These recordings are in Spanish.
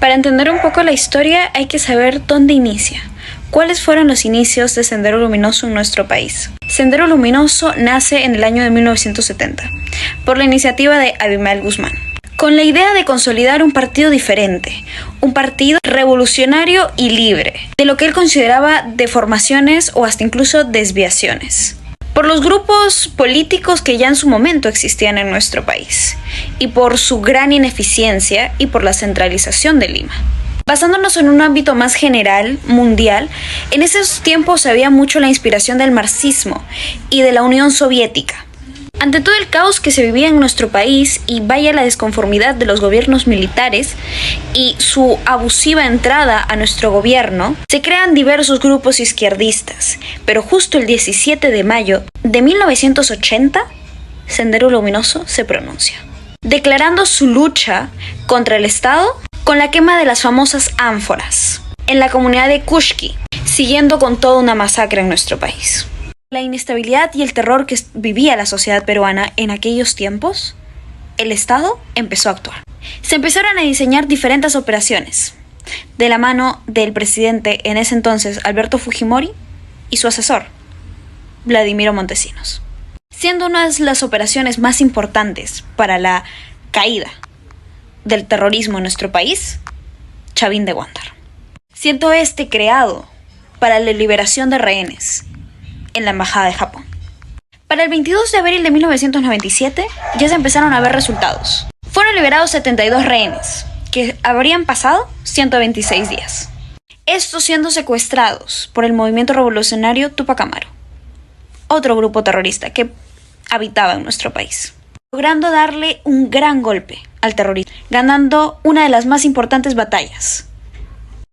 Para entender un poco la historia hay que saber dónde inicia. ¿Cuáles fueron los inicios de Sendero Luminoso en nuestro país? Sendero Luminoso nace en el año de 1970 por la iniciativa de Abimael Guzmán, con la idea de consolidar un partido diferente, un partido revolucionario y libre, de lo que él consideraba deformaciones o hasta incluso desviaciones, por los grupos políticos que ya en su momento existían en nuestro país, y por su gran ineficiencia y por la centralización de Lima. Basándonos en un ámbito más general, mundial, en esos tiempos se veía mucho la inspiración del marxismo y de la Unión Soviética. Ante todo el caos que se vivía en nuestro país y vaya la desconformidad de los gobiernos militares y su abusiva entrada a nuestro gobierno, se crean diversos grupos izquierdistas, pero justo el 17 de mayo de 1980, Sendero Luminoso se pronuncia, declarando su lucha contra el Estado con la quema de las famosas ánforas en la comunidad de Kushki, siguiendo con toda una masacre en nuestro país. La inestabilidad y el terror que vivía la sociedad peruana en aquellos tiempos, el Estado empezó a actuar. Se empezaron a diseñar diferentes operaciones, de la mano del presidente en ese entonces, Alberto Fujimori, y su asesor, Vladimiro Montesinos, siendo una de las operaciones más importantes para la caída del terrorismo en nuestro país, Chavín de Guándar, siendo creado para la liberación de rehenes en la Embajada de Japón. Para el 22 de abril de 1997 ya se empezaron a ver resultados. Fueron liberados 72 rehenes, que habrían pasado 126 días. Estos siendo secuestrados por el movimiento revolucionario Tupac Amaru, otro grupo terrorista que habitaba en nuestro país, logrando darle un gran golpe al terrorismo, ganando una de las más importantes batallas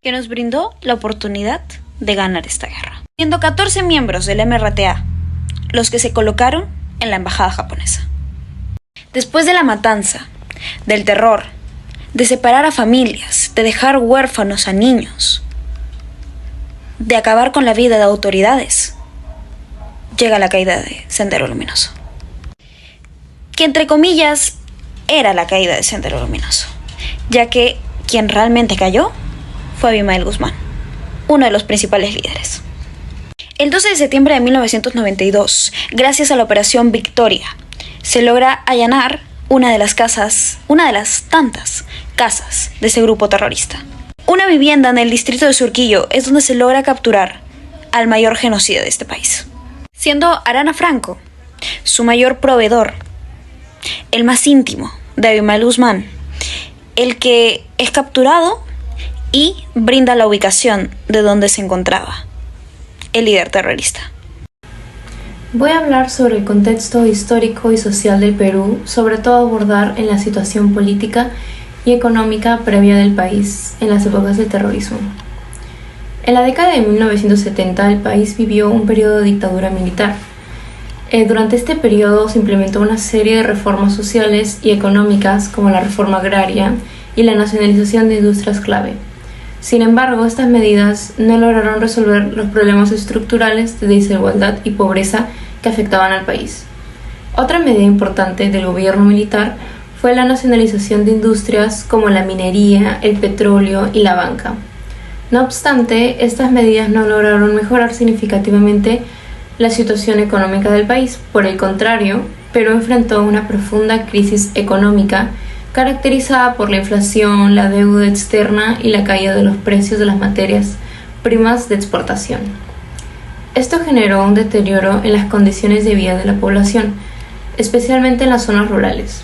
que nos brindó la oportunidad de ganar esta guerra, siendo 14 miembros del MRTA los que se colocaron en la embajada japonesa. Después de la matanza, del terror, de separar a familias, de dejar huérfanos a niños, de acabar con la vida de autoridades, llega la caída de Sendero Luminoso, que entre comillas era la caída de Sendero Luminoso, ya que quien realmente cayó fue Abimael Guzmán, uno de los principales líderes. El 12 de septiembre de 1992, gracias a la Operación Victoria, se logra allanar una de las tantas casas de ese grupo terrorista. Una vivienda en el distrito de Surquillo es donde se logra capturar al mayor genocida de este país, siendo Arana Franco su mayor proveedor, el más íntimo de Abimael Guzmán, el que es capturado y brinda la ubicación de donde se encontraba el líder terrorista. Voy a hablar sobre el contexto histórico y social del Perú, sobre todo abordar en la situación política y económica previa del país en las épocas del terrorismo. En la década de 1970 el país vivió un periodo de dictadura militar. Durante este periodo se implementó una serie de reformas sociales y económicas como la reforma agraria y la nacionalización de industrias clave. Sin embargo, estas medidas no lograron resolver los problemas estructurales de desigualdad y pobreza que afectaban al país. Otra medida importante del gobierno militar fue la nacionalización de industrias como la minería, el petróleo y la banca. No obstante, estas medidas no lograron mejorar significativamente la situación económica del país. Por el contrario, Perú enfrentó una profunda crisis económica caracterizada por la inflación, la deuda externa y la caída de los precios de las materias primas de exportación. Esto generó un deterioro en las condiciones de vida de la población, especialmente en las zonas rurales.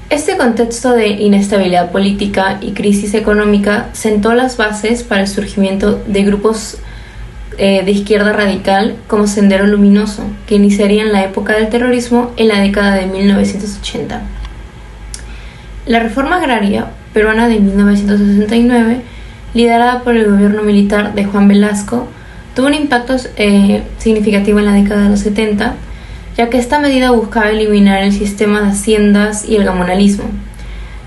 Este contexto de inestabilidad política y crisis económica sentó las bases para el surgimiento de grupos de izquierda radical como Sendero Luminoso, que iniciarían la época del terrorismo en la década de 1980. La reforma agraria peruana de 1969, liderada por el gobierno militar de Juan Velasco, tuvo un impacto significativo en la década de los 70, ya que esta medida buscaba eliminar el sistema de haciendas y el gamonalismo,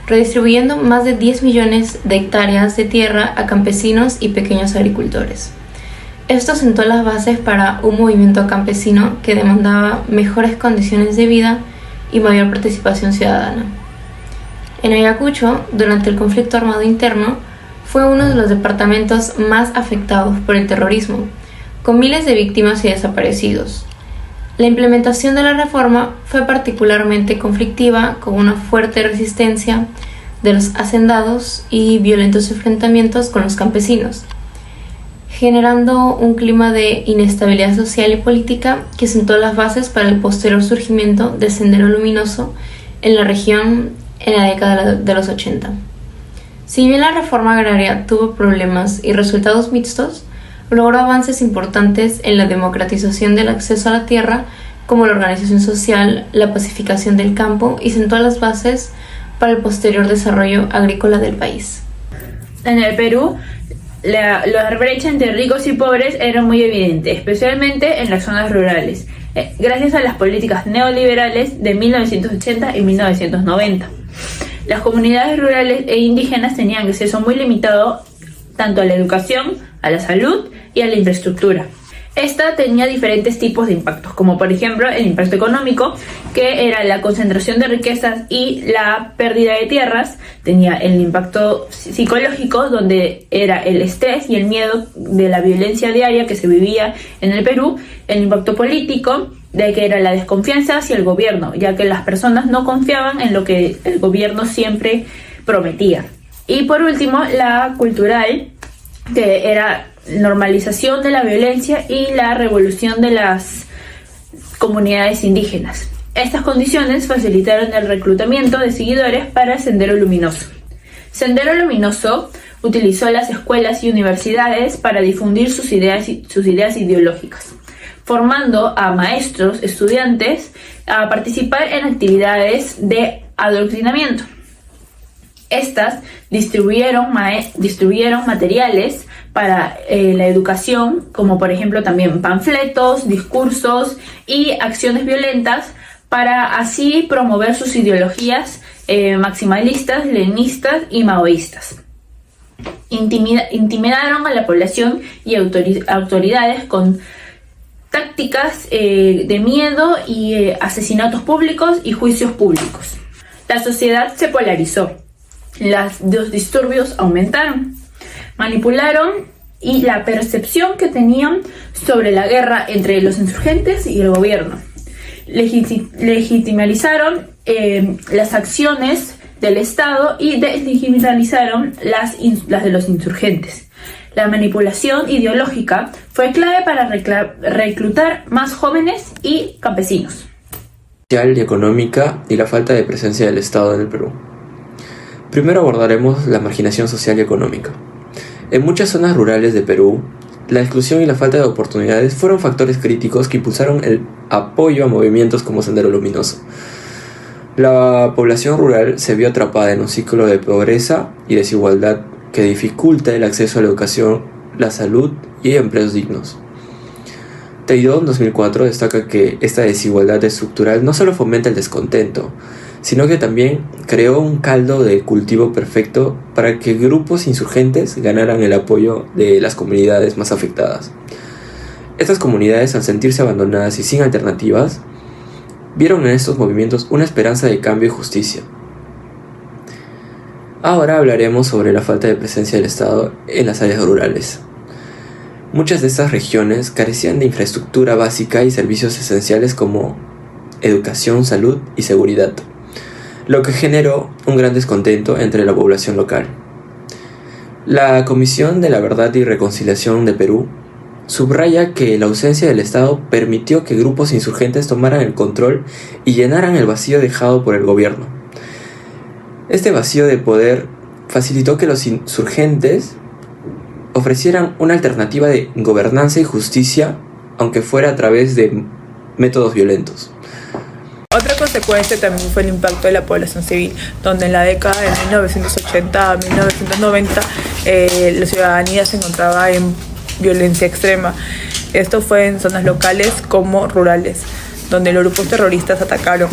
redistribuyendo más de 10 millones de hectáreas de tierra a campesinos y pequeños agricultores. Esto sentó las bases para un movimiento campesino que demandaba mejores condiciones de vida y mayor participación ciudadana. En Ayacucho, durante el conflicto armado interno, fue uno de los departamentos más afectados por el terrorismo, con miles de víctimas y desaparecidos. La implementación de la reforma fue particularmente conflictiva, con una fuerte resistencia de los hacendados y violentos enfrentamientos con los campesinos, generando un clima de inestabilidad social y política que sentó las bases para el posterior surgimiento del Sendero Luminoso en la región en la década de los 80. Si bien la reforma agraria tuvo problemas y resultados mixtos, logró avances importantes en la democratización del acceso a la tierra, como la organización social, la pacificación del campo, y sentó las bases para el posterior desarrollo agrícola del país. En el Perú, la brecha entre ricos y pobres era muy evidente, especialmente en las zonas rurales, gracias a las políticas neoliberales de 1980 y 1990. Las comunidades rurales e indígenas tenían acceso muy limitado tanto a la educación, a la salud y a la infraestructura. Esta tenía diferentes tipos de impactos, como por ejemplo el impacto económico, que era la concentración de riquezas y la pérdida de tierras. Tenía el impacto psicológico, donde era el estrés y el miedo de la violencia diaria que se vivía en el Perú. El impacto político, de que era la desconfianza hacia el gobierno, ya que las personas no confiaban en lo que el gobierno siempre prometía. Y por último, la cultural, que era normalización de la violencia y la revolución de las comunidades indígenas. Estas condiciones facilitaron el reclutamiento de seguidores para Sendero Luminoso. Sendero Luminoso utilizó las escuelas y universidades para difundir sus ideas ideológicas, formando a maestros, estudiantes, a participar en actividades de adoctrinamiento. Estas distribuyeron materiales para la educación, como por ejemplo también panfletos, discursos y acciones violentas, para así promover sus ideologías maximalistas, leninistas y maoístas. Intimidaron a la población y autoridades con tácticas de miedo y asesinatos públicos y juicios públicos. La sociedad se polarizó. Los disturbios aumentaron, manipularon y la percepción que tenían sobre la guerra entre los insurgentes y el gobierno. Legitimizaron las acciones del Estado y deslegitimizaron las de los insurgentes. La manipulación ideológica fue clave para reclutar más jóvenes y campesinos. Social y económica y la falta de presencia del Estado en el Perú. Primero abordaremos la marginación social y económica. En muchas zonas rurales de Perú, la exclusión y la falta de oportunidades fueron factores críticos que impulsaron el apoyo a movimientos como Sendero Luminoso. La población rural se vio atrapada en un ciclo de pobreza y desigualdad que dificulta el acceso a la educación, la salud y empleos dignos. Teidón 2004 destaca que esta desigualdad estructural no solo fomenta el descontento, sino que también creó un caldo de cultivo perfecto para que grupos insurgentes ganaran el apoyo de las comunidades más afectadas. Estas comunidades, al sentirse abandonadas y sin alternativas, vieron en estos movimientos una esperanza de cambio y justicia. Ahora hablaremos sobre la falta de presencia del Estado en las áreas rurales. Muchas de estas regiones carecían de infraestructura básica y servicios esenciales como educación, salud y seguridad, lo que generó un gran descontento entre la población local. La Comisión de la Verdad y Reconciliación de Perú subraya que la ausencia del Estado permitió que grupos insurgentes tomaran el control y llenaran el vacío dejado por el gobierno. Este vacío de poder facilitó que los insurgentes ofrecieran una alternativa de gobernanza y justicia, aunque fuera a través de métodos violentos. Otra consecuencia también fue el impacto de la población civil, donde en la década de 1980 a 1990 la ciudadanía se encontraba en violencia extrema. Esto fue en zonas locales como rurales, donde los grupos terroristas atacaron.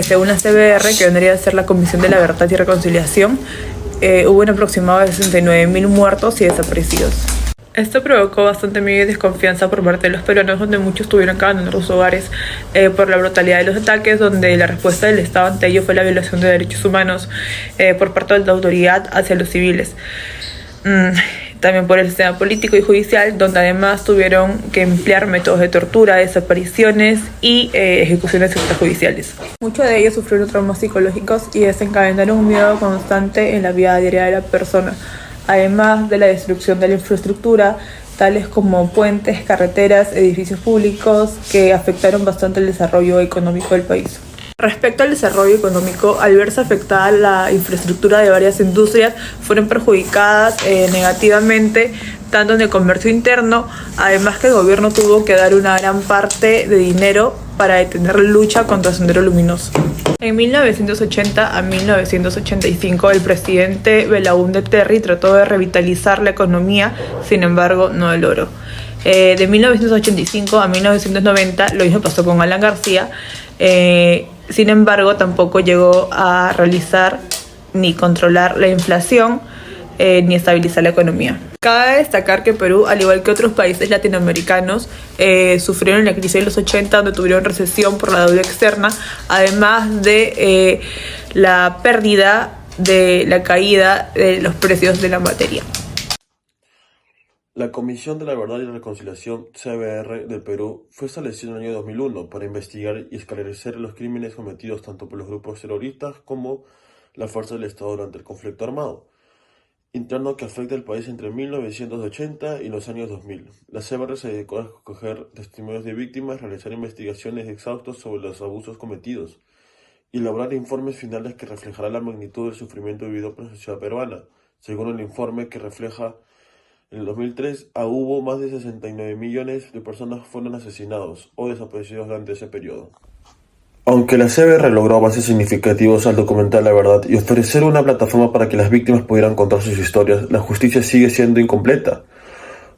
Según la CBR, que vendría a ser la Comisión de la Verdad y Reconciliación, hubo un aproximado de 69.000 muertos y desaparecidos. Esto provocó bastante miedo y desconfianza por parte de los peruanos, donde muchos tuvieron que abandonar sus hogares por la brutalidad de los ataques, donde la respuesta del Estado ante ello fue la violación de derechos humanos por parte de la autoridad hacia los civiles. También por el sistema político y judicial, donde además tuvieron que emplear métodos de tortura, desapariciones y ejecuciones extrajudiciales. Muchos de ellos sufrieron traumas psicológicos y desencadenaron un miedo constante en la vida diaria de la persona, además de la destrucción de la infraestructura, tales como puentes, carreteras, edificios públicos, que afectaron bastante el desarrollo económico del país. Respecto al desarrollo económico, al verse afectada la infraestructura de varias industrias, fueron perjudicadas negativamente, tanto en el comercio interno, además que el gobierno tuvo que dar una gran parte de dinero para detener la lucha contra Sendero Luminoso. En 1980 a 1985, el presidente Belaúnde Terry trató de revitalizar la economía, sin embargo, no lo logró. De 1985 a 1990, lo mismo pasó con Alan García. Sin embargo, tampoco llegó a realizar ni controlar la inflación ni estabilizar la economía. Cabe destacar que Perú, al igual que otros países latinoamericanos, sufrieron la crisis de los 80, donde tuvieron recesión por la deuda externa, además de la pérdida de la caída de los precios de la materia. La Comisión de la Verdad y la Reconciliación, CBR, del Perú fue establecida en el año 2001 para investigar y esclarecer los crímenes cometidos tanto por los grupos terroristas como las fuerzas del Estado durante el conflicto armado interno que afecta al país entre 1980 y los años 2000. La CBR se dedicó a recoger testimonios de víctimas, realizar investigaciones exhaustas sobre los abusos cometidos y elaborar informes finales que reflejarán la magnitud del sufrimiento vivido por la sociedad peruana. Según el informe que refleja, en el 2003 hubo más de 69 millones de personas que fueron asesinados o desaparecidos durante ese periodo. Aunque la CBR logró avances significativos al documentar la verdad y ofrecer una plataforma para que las víctimas pudieran contar sus historias, la justicia sigue siendo incompleta.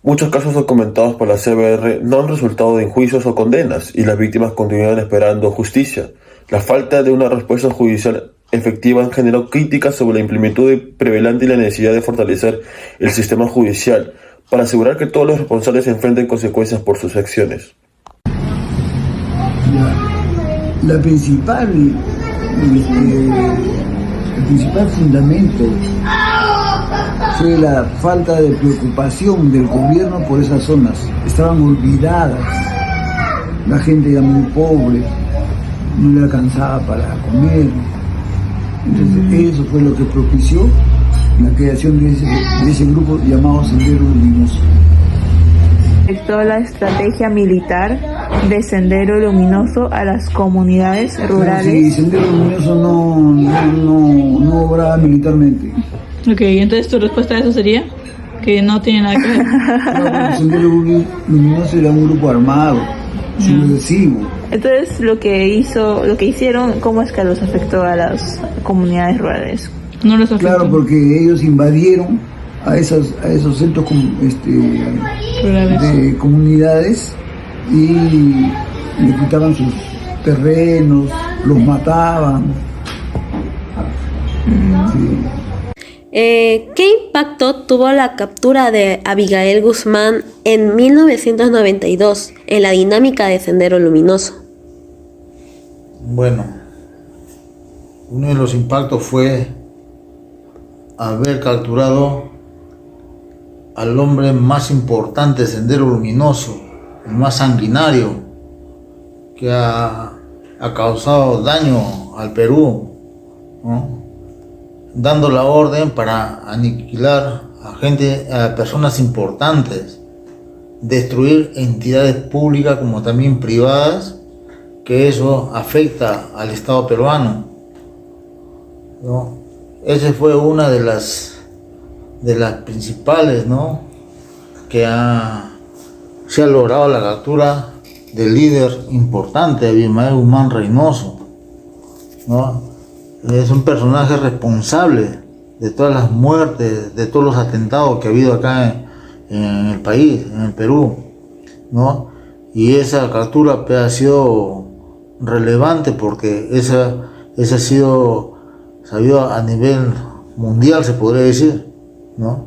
Muchos casos documentados por la CBR no han resultado en juicios o condenas y las víctimas continúan esperando justicia. La falta de una respuesta judicial efectiva han generado críticas sobre la implementud prevalente y la necesidad de fortalecer el sistema judicial para asegurar que todos los responsables se enfrenten consecuencias por sus acciones. El principal fundamento fue la falta de preocupación del gobierno por esas zonas. Estaban olvidadas, la gente era muy pobre, no le alcanzaba para comer. Entonces eso fue lo que propició la creación de ese grupo llamado Sendero Luminoso. Afectó la estrategia militar de Sendero Luminoso a las comunidades rurales. Sí, Sendero Luminoso no obraba militarmente. Ok, entonces tu respuesta a eso sería que no tiene nada que ver. No, Sendero Luminoso era un grupo armado, subversivo. Entonces lo que hicieron, ¿cómo es que los afectó a las comunidades rurales? No los afectó. Claro, porque ellos invadieron a esos centros de comunidades y le quitaban sus terrenos, los mataban. Sí. ¿Qué impacto tuvo la captura de Abigail Guzmán en 1992 en la dinámica de Sendero Luminoso? Bueno, uno de los impactos fue haber capturado al hombre más importante de Sendero Luminoso, el más sanguinario, que ha causado daño al Perú, ¿no? Dando la orden para aniquilar a personas importantes, destruir entidades públicas como también privadas, que eso afecta al Estado peruano, ¿no? Esa fue una de las principales, ¿no? Que se ha logrado la captura del líder importante, Abimael Guzmán Reynoso, ¿no? Es un personaje responsable de todas las muertes, de todos los atentados que ha habido acá en el país, en el Perú, ¿no? Y esa captura ha sido relevante porque esa ha sido sabido a nivel mundial, se podría decir, ¿no?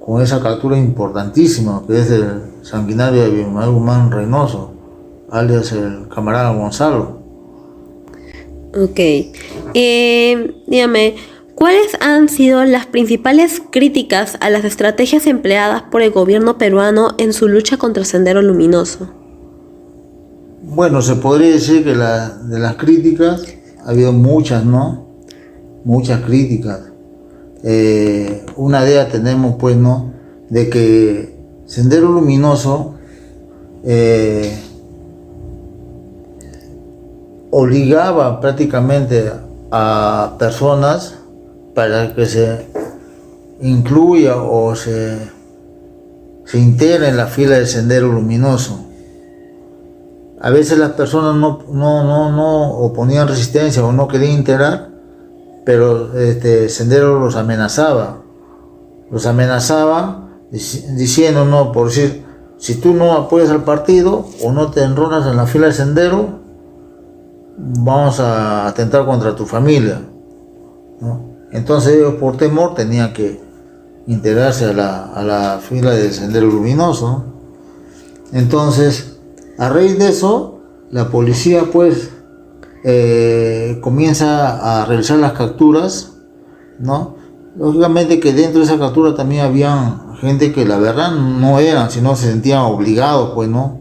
con esa captura importantísima que es el sanguinario de Abimael Guzmán Reynoso, alias el camarada Gonzalo. Ok. Dígame, ¿cuáles han sido las principales críticas a las estrategias empleadas por el gobierno peruano en su lucha contra Sendero Luminoso? Bueno, se podría decir que de las críticas ha habido muchas, ¿no? Muchas críticas. Una idea tenemos, pues, ¿no? De que Sendero Luminoso obligaba prácticamente a personas para que se incluya o se integre en la fila del Sendero Luminoso. A veces las personas no oponían resistencia o no querían integrar, pero Sendero los amenazaba diciendo, no, por decir, si tú no apoyas al partido o no te enrolas en la fila del Sendero, vamos a atentar contra tu familia, ¿no? Entonces ellos por temor tenían que integrarse a la fila del Sendero Luminoso, ¿no? Entonces, a raíz de eso, la policía pues comienza a realizar las capturas, ¿no? Lógicamente que dentro de esa captura también había gente que la verdad no eran, sino se sentían obligados, pues, ¿no?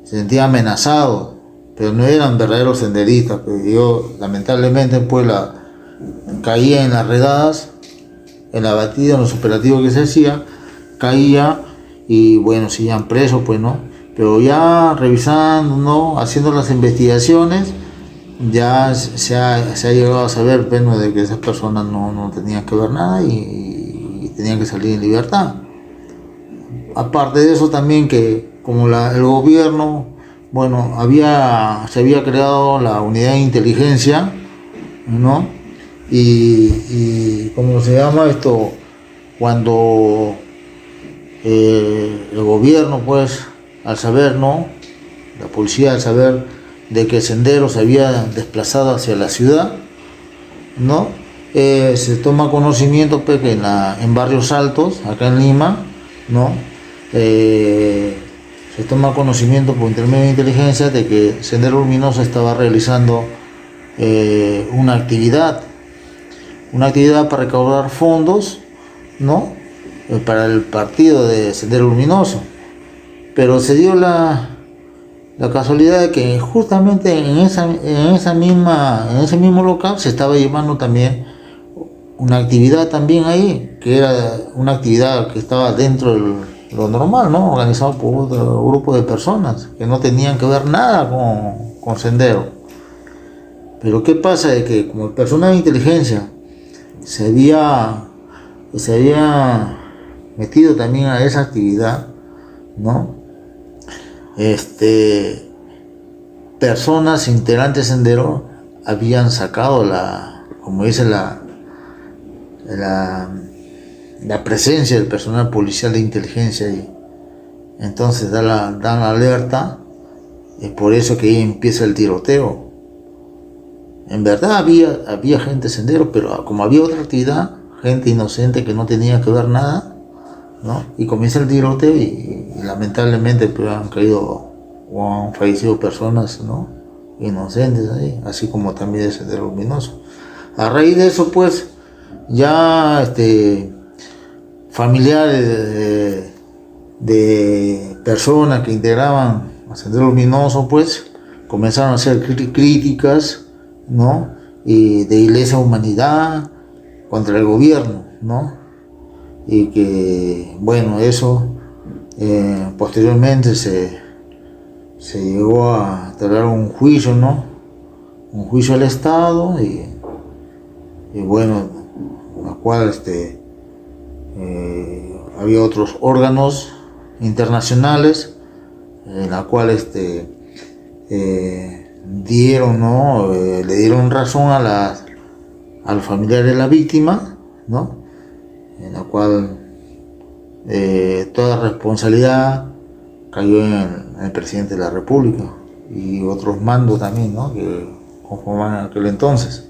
Se sentían amenazados, pero no eran verdaderos senderistas. Pues yo lamentablemente pues caía en las redadas, en la batida, en los operativos que se hacía, caía y bueno, se iban presos, pues, ¿no? Pero ya revisando, ¿no? Haciendo las investigaciones, ya se ha llegado a saber, pues, ¿no? De que esas personas no tenían que ver nada y tenían que salir en libertad. Aparte de eso también que como el gobierno, bueno, se había creado la unidad de inteligencia, ¿no? Y ¿cómo se llama esto? Cuando el gobierno, pues, al saber, ¿no? La policía al saber de que Sendero se había desplazado hacia la ciudad, ¿no? Se toma conocimiento, pues, que en Barrios Altos, acá en Lima, ¿no? Se toma conocimiento por intermedio de inteligencia de que Sendero Luminoso estaba realizando una actividad para recaudar fondos, ¿no? Para el partido de Sendero Luminoso. Pero se dio la casualidad de que justamente en ese mismo local se estaba llevando también una actividad también ahí, que era una actividad que estaba dentro de lo normal, ¿no? Organizado por otro grupo de personas que no tenían que ver nada con Sendero. Pero ¿qué pasa? De que como el personal de inteligencia se había metido también a esa actividad, ¿no? Personas integrantes de Sendero habían sacado como dice la presencia del personal policial de inteligencia ahí. Entonces dan la alerta, es por eso que ahí empieza el tiroteo. En verdad había gente Sendero, pero como había otra actividad, gente inocente que no tenía que ver nada, ¿no? Y comienza el tiroteo y lamentablemente pues, han caído o han fallecido personas, ¿no? Inocentes ahí, así como también de Sendero Luminoso. A raíz de eso, pues, ya familiares de personas que integraban a Sendero Luminoso, pues, comenzaron a hacer críticas, ¿no? Y de ilesa humanidad contra el gobierno, ¿no? Y que, bueno, eso posteriormente se llegó a tratar un juicio, ¿no? Un juicio al Estado y bueno, la cual había otros órganos internacionales en la cual dieron, ¿no? Le dieron razón a los familiares de la víctima, ¿no? En la cual toda responsabilidad cayó en el presidente de la República y otros mandos también, ¿no? Que conformaban en aquel entonces.